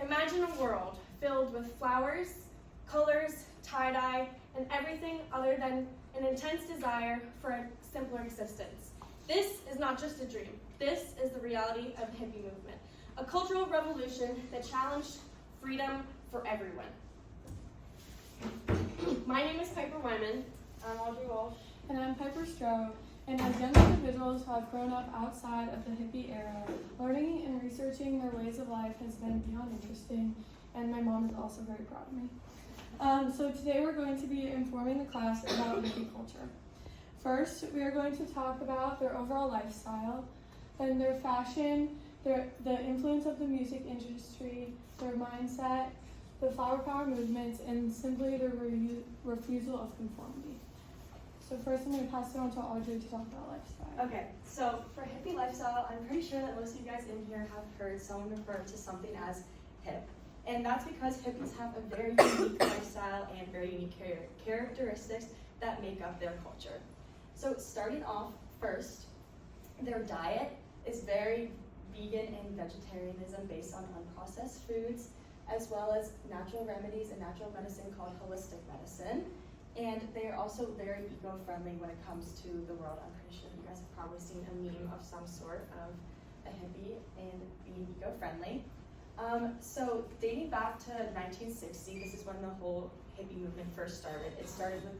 Imagine a world filled with flowers, colors, tie-dye, and everything other than an intense desire for a simpler existence. This is not just a dream. This is the reality of the hippie movement, a cultural revolution that challenged freedom for everyone. My name is Piper Wyman. I'm Audrey Walsh. And I'm Piper Stroh. And as young individuals who have grown up outside of the hippie era, learning and researching their ways of life has been beyond interesting, and my mom is also very proud of me. So today we're going to be informing the class about hippie culture. First, we are going to talk about their overall lifestyle, then their fashion, the influence of the music industry, their mindset, the flower power movements, and simply their refusal of conformity. So first I'm going to pass it on to Audrey to talk about lifestyle. Okay, so for hippie lifestyle, I'm pretty sure that most of you guys in here have heard someone refer to something as hip. And that's because hippies have a very unique lifestyle and very unique characteristics that make up their culture. So starting off first, their diet is very vegan and vegetarianism based on unprocessed foods, as well as natural remedies and natural medicine called holistic medicine. And they are also very eco-friendly when it comes to the world. I'm pretty sure you guys have probably seen a meme of some sort of a hippie and being eco-friendly. So dating back to 1960, this is when the whole hippie movement first started. It started with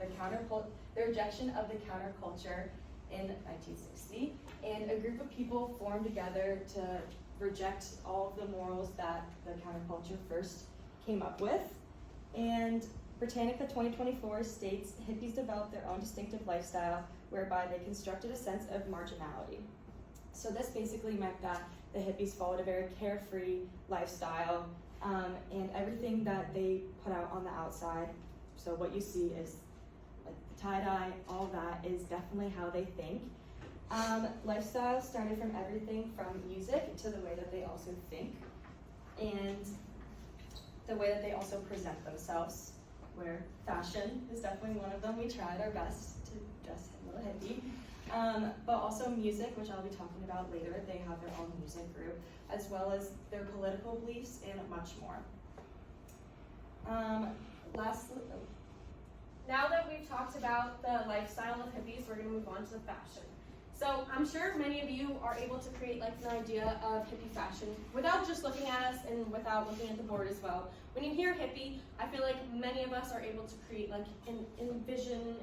the rejection of the counterculture in 1960, and a group of people formed together to reject all of the morals that the counterculture first came up with. And Britannica 2024 states hippies developed their own distinctive lifestyle whereby they constructed a sense of marginality. So this basically meant that the hippies followed a very carefree lifestyle, and everything that they put out on the outside, so what you see is like the tie-dye, all that is definitely how they think. Lifestyle started from everything from music to the way that they also think, and the way that they also present themselves, where fashion is definitely one of them. We tried our best to dress a little hippie. But also music, which I'll be talking about later. They have their own music group, as well as their political beliefs and much more. Lastly, Now that we've talked about the lifestyle of hippies, we're going to move on to the fashion. So I'm sure many of you are able to create like an idea of hippie fashion without just looking at us and without looking at the board as well. When you hear hippie, I feel like many of us are able to create like an envision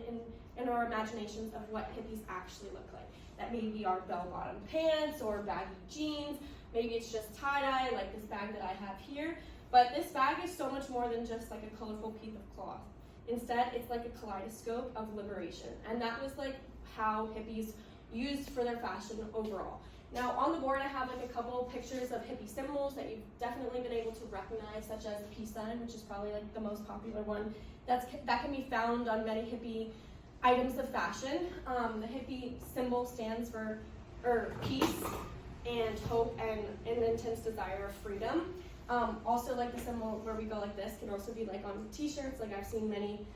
in our imaginations of what hippies actually look like. That maybe are bell-bottom pants or baggy jeans, maybe it's just tie-dye like this bag that I have here. But this bag is so much more than just like a colorful piece of cloth. Instead, it's like a kaleidoscope of liberation. And that was like how hippies used for their fashion overall. Now on the board I have like a couple pictures of hippie symbols that you've definitely been able to recognize, such as the peace sign, which is probably like the most popular one that can be found on many hippie items of fashion. The hippie symbol stands for peace and hope and an intense desire of freedom. Also like the symbol where we go like this can also be like on t-shirts, like I've seen many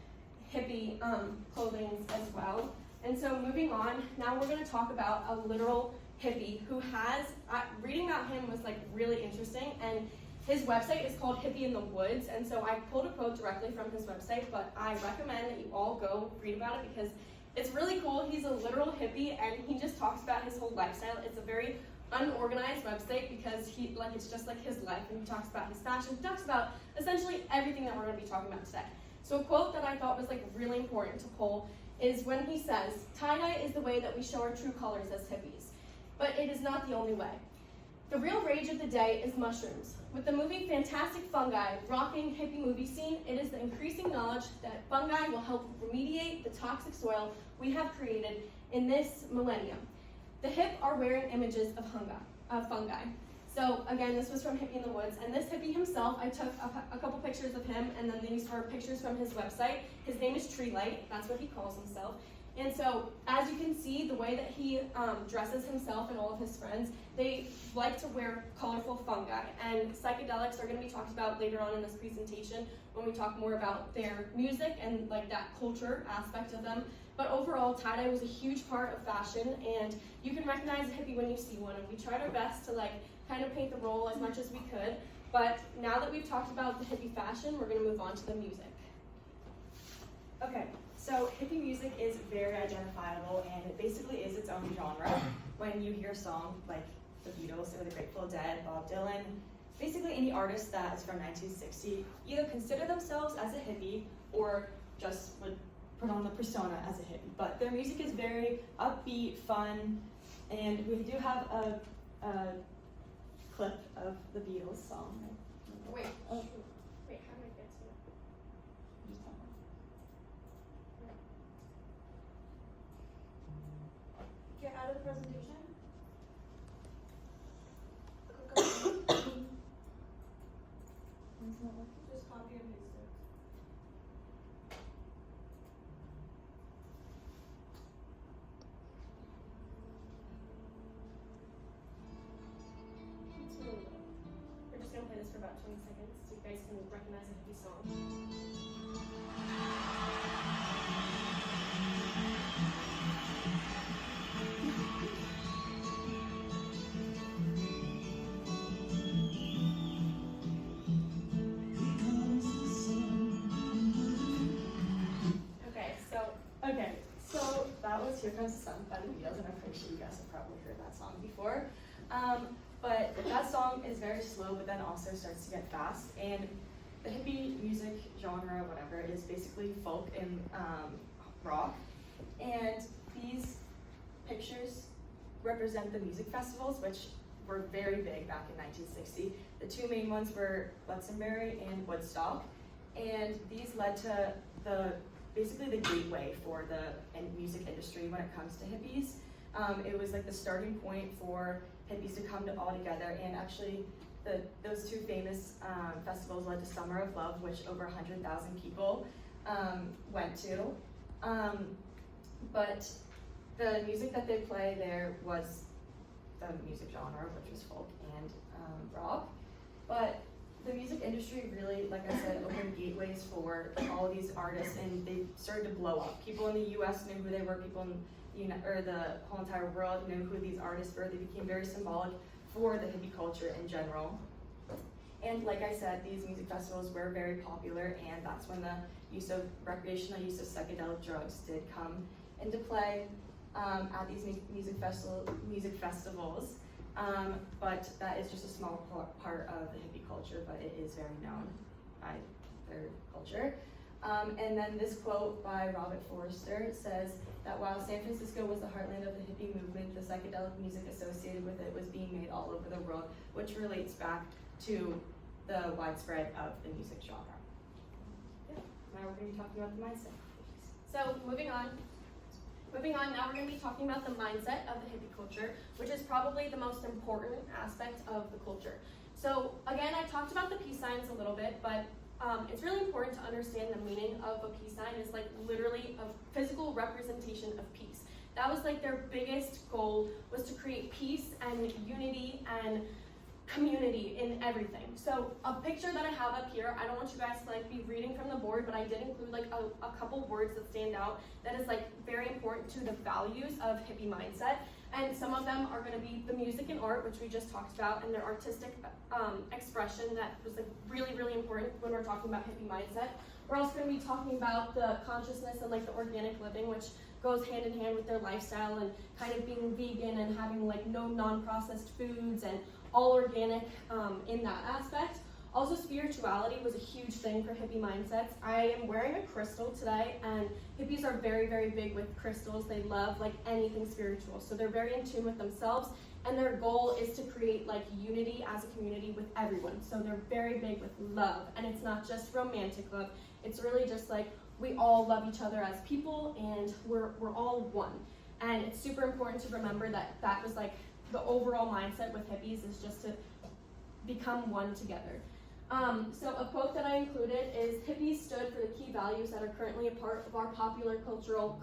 hippie clothing as well. And so moving on, now we're going to talk about a literal hippie who has, reading about him was like really interesting, and his website is called Hippie in the Woods, and so I pulled a quote directly from his website, but I recommend that you all go read about it because it's really cool. He's a literal hippie and he just talks about his whole lifestyle. It's a very unorganized website because it's just like his life, and he talks about his fashion, he talks about essentially everything that we're going to be talking about today. So a quote that I thought was like really important to pull is when he says, "Tie-dye is the way that we show our true colors as hippies, but it is not the only way. The real rage of the day is mushrooms. With the movie Fantastic Fungi rocking hippie movie scene, it is the increasing knowledge that fungi will help remediate the toxic soil we have created in this millennium. The hip are wearing images of fungi." So again, this was from Hippie in the Woods, and this hippie himself, I took a couple pictures of him, and then these were pictures from his website. His name is Tree Light, that's what he calls himself. And so, as you can see, the way that he dresses himself and all of his friends, they like to wear colorful fungi. And psychedelics are going to be talked about later on in this presentation when we talk more about their music and like that culture aspect of them. But overall, tie-dye was a huge part of fashion, and you can recognize a hippie when you see one. And we tried our best to like kind of paint the role as much as we could. But now that we've talked about the hippie fashion, we're gonna move on to the music. Okay, so hippie music is very identifiable and it basically is its own genre. When you hear a song like the Beatles or the Grateful Dead, Bob Dylan, basically any artist that is from 1960 either consider themselves as a hippie or just would put on the persona as a hippie. But their music is very upbeat, fun, and we do have a clip of the Beatles song. Wait, Oh. wait, how do I get to it? Get out of the presentation. Click on it. Just copy and paste it. It's really low. We're just gonna play this for about 20 seconds so you guys can recognize a hippie song. Okay, so that was Here Comes the Sun by the Beatles, and I'm pretty sure you guys have probably heard that song before. But that song is very slow, but then also starts to get fast. And the hippie music genre, whatever, is basically folk and rock. And these pictures represent the music festivals, which were very big back in 1960. The two main ones were Glastonbury and Woodstock. And these led to basically the gateway for the music industry when it comes to hippies. It was like the starting point for hippies to come all together, and actually those two famous festivals led to Summer of Love, which over 100,000 people went to. But the music that they play there was the music genre, which was folk and rock. But the music industry really, like I said, opened gateways for all of these artists, and they started to blow up. People in the U.S. knew who they were. People in the whole entire world knew who these artists were. They became very symbolic for the hippie culture in general. And like I said, these music festivals were very popular, and that's when the recreational use of psychedelic drugs did come into play at these music festivals. But that is just a small part of the hippie culture, but it is very known by their culture. And then this quote by Robert Forster says that while San Francisco was the heartland of the hippie movement, the psychedelic music associated with it was being made all over the world, which relates back to the widespread of the music genre. Yeah. Now we're going to be talking about the mindset. So moving on, now we're going to be talking about the mindset of the hippie culture, which is probably the most important aspect of the culture. So again, I talked about the peace signs a little bit, but it's really important to understand the meaning of a peace sign is like literally a physical representation of peace. That was like their biggest goal, was to create peace and unity and community in everything. So a picture that I have up here, I don't want you guys to like be reading from the board, but I did include like a couple words that stand out that is like very important to the values of hippie mindset. And some of them are going to be the music and art, which we just talked about, and their artistic expression that was like really, really important when we're talking about hippie mindset. We're also going to be talking about the consciousness and like the organic living, which goes hand in hand with their lifestyle and kind of being vegan and having like no non-processed foods and all organic in that aspect. Also, spirituality was a huge thing for hippie mindsets. I am wearing a crystal today, and hippies are very, very big with crystals. They love like anything spiritual. So they're very in tune with themselves, and their goal is to create like unity as a community with everyone. So they're very big with love, and it's not just romantic love. It's really just like we all love each other as people, and we're all one. And it's super important to remember that that was like the overall mindset with hippies is just to become one together. So a quote that I included is, "Hippies stood for the key values that are currently a part of our popular cultural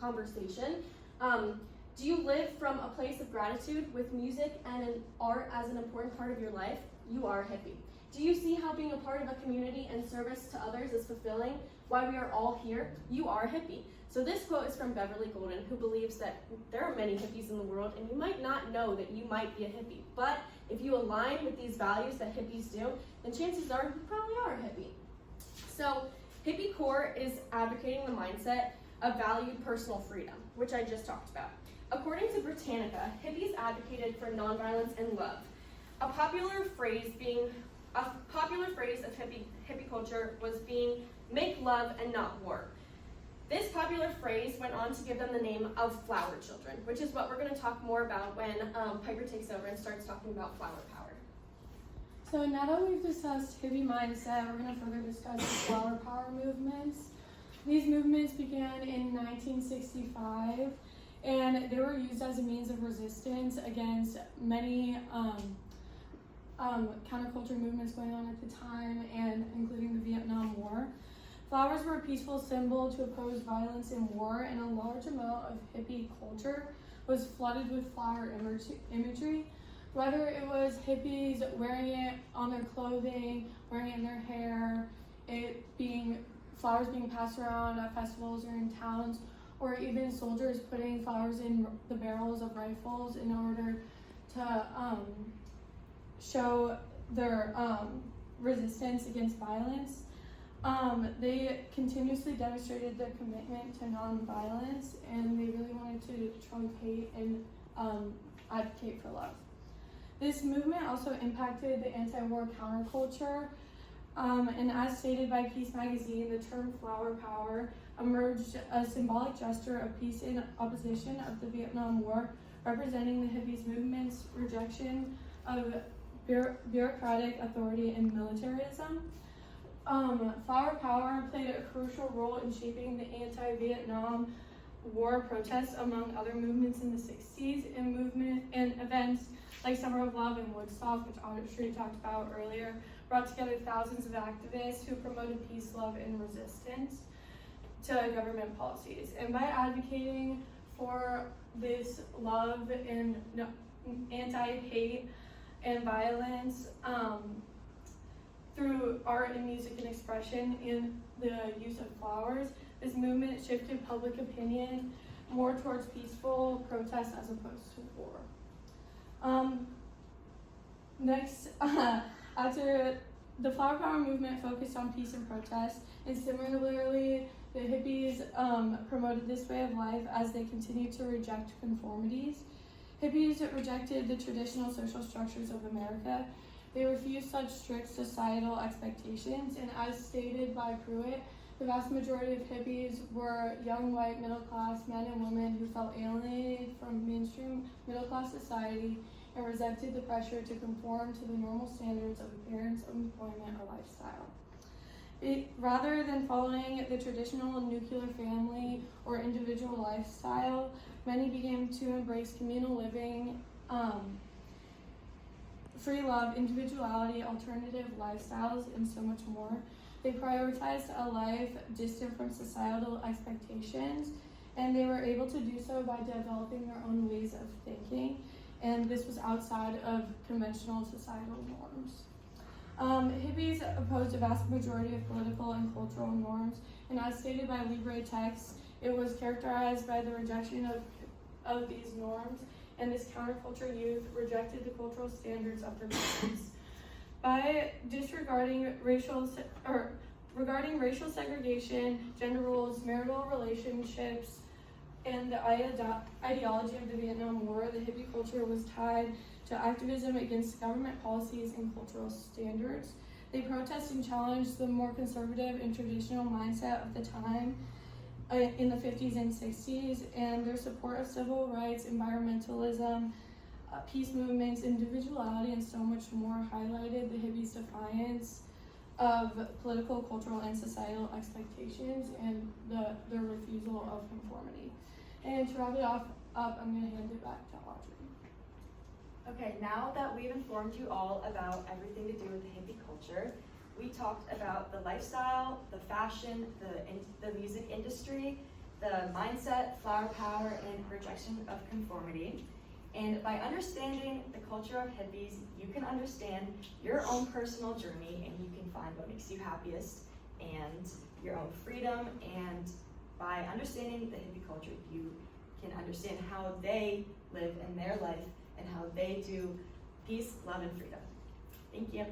conversation. Do you live from a place of gratitude with music and art as an important part of your life? You are a hippie. Do you see how being a part of a community and service to others is fulfilling? Why we are all here? You are a hippie. So this quote is from Beverly Golden, who believes that there are many hippies in the world, and you might not know that you might be a hippie. But if you align with these values that hippies do, then chances are you probably are a hippie. So hippie core is advocating the mindset of valued personal freedom, which I just talked about. According to Britannica, hippies advocated for nonviolence and love. A popular phrase of hippie culture was being make love and not war. This popular phrase went on to give them the name of flower children, which is what we're going to talk more about when Piper takes over and starts talking about flower power. So now that we've discussed hippie mindset, we're going to further discuss the flower power movements. These movements began in 1965, and they were used as a means of resistance against many counterculture movements going on at the time, and including the Vietnam War. Flowers were a peaceful symbol to oppose violence in war, and a large amount of hippie culture was flooded with flower imagery. Whether it was hippies wearing it on their clothing, wearing it in their hair, flowers being passed around at festivals or in towns, or even soldiers putting flowers in the barrels of rifles in order to show their resistance against violence. They continuously demonstrated their commitment to nonviolence, and they really wanted to trump hate and advocate for love. This movement also impacted the anti-war counterculture, and as stated by Peace Magazine, the term flower power emerged a symbolic gesture of peace in opposition of the Vietnam War, representing the hippies movement's rejection of bureaucratic authority and militarism. Flower power played a crucial role in shaping the anti-Vietnam War protests, among other movements in the 60s, and events like Summer of Love and Woodstock, which Audrey talked about earlier, brought together thousands of activists who promoted peace, love, and resistance to government policies. And by advocating for this love and anti-hate and violence through art and music and expression in the use of flowers, this movement shifted public opinion more towards peaceful protests as opposed to war. Next, after the flower power movement focused on peace and protest, and similarly, the hippies promoted this way of life as they continued to reject conformities. Hippies rejected the traditional social structures of America. They refused such strict societal expectations, and as stated by Pruitt, the vast majority of hippies were young white middle-class men and women who felt alienated from mainstream middle-class society and resented the pressure to conform to the normal standards of appearance, employment, or lifestyle. Rather than following the traditional nuclear family or individual lifestyle, many began to embrace communal living, free love, individuality, alternative lifestyles, and so much more. They prioritized a life distant from societal expectations, and they were able to do so by developing their own ways of thinking, and this was outside of conventional societal norms. Hippies opposed a vast majority of political and cultural norms, and as stated by Libre Text, it was characterized by the rejection of these norms, and this counterculture youth rejected the cultural standards of their parents. By disregarding regarding racial segregation, gender roles, marital relationships, and the ideology of the Vietnam War, the hippie culture was tied to activism against government policies and cultural standards. They protested and challenged the more conservative and traditional mindset of the time in the 50s and 60s, and their support of civil rights, environmentalism, peace movements, individuality, and so much more highlighted the hippies' defiance of political, cultural, and societal expectations and their refusal of conformity. And to wrap it up, I'm going to hand it back to Audrey. Okay, now that we've informed you all about everything to do with the hippie culture, we talked about the lifestyle, the fashion, the music industry, the mindset, flower power, and rejection of conformity. And by understanding the culture of hippies, you can understand your own personal journey and you can find what makes you happiest and your own freedom. And by understanding the hippie culture, you can understand how they live in their life and how they do peace, love, and freedom. Thank you.